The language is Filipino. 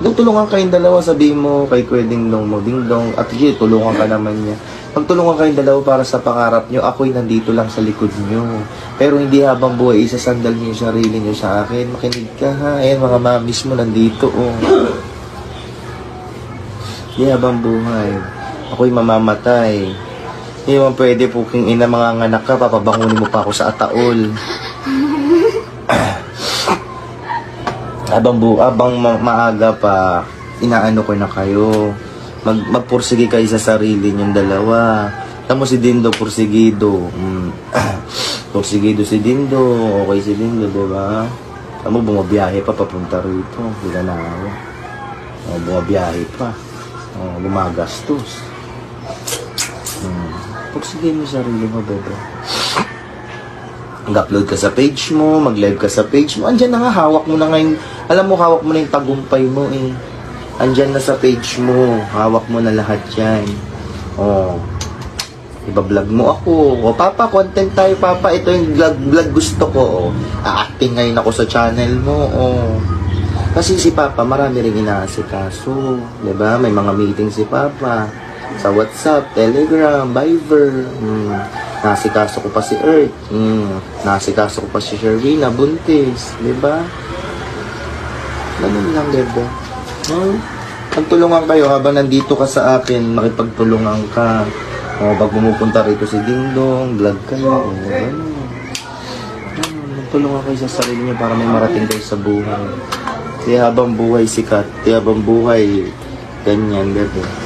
Tulungan kayong dalawa, sabihin mo kay Kuya Dingdong mo, Dingdong, at sige, tulungan ka naman niya. Pagtulungan kayong dalawa para sa pangarap nyo, ako'y nandito lang sa likod nyo. Pero hindi habang buhay, isasandal nyo yung sarili nyo sa akin. Makinig ka ha. Ayan, mga mamis mo nandito, oh. Hindi habang buhay, ako'y mamamatay. Hindi mo pwede po kung ina mga nganak ka, papabangunin mo pa ako sa ataol. Habang maaga pa, inaano ko na kayo. Magpursige kayo sa sarili niyong dalawa. Tamo si Dindo, pursigido. Pursigido si Dindo, okay si Dindo, diba? Tamo, bumabiyahe pa papunta rito. Hindi ka naawa. Bumabiyahe pa. Gumagastos. Pursige mo sarili mo, bebe. Mag-upload ka sa page mo, mag-live ka sa page mo. Andyan na nga, hawak mo na ngayon. Alam mo, hawak mo na yung tagumpay mo eh. Andyan na sa page mo. Hawak mo na lahat yan. Oh. Iba-vlog mo ako. O, Papa, content tayo, Papa. Ito yung vlog gusto ko. Oh. A-acting ngayon ako sa channel mo. Oh. Kasi si Papa, marami rin inaasikaso. Diba? May mga meeting si Papa. Sa WhatsApp, Telegram, Viber. Nasikaso ko pa si Earth. Nasikaso ko pa si Sherwina, buntis. Diba? Ganun lang, diba? Pagtulungan kayo habang nandito ka sa akin, makipagtulungan ka. O, pag pumupunta rito si Dingdong, vlog kayo. O, ganun. Magtulungan kayo sa sarili niyo para may marating kayo sa buhay. Di habang buhay sikat, di habang buhay ganyan, diba?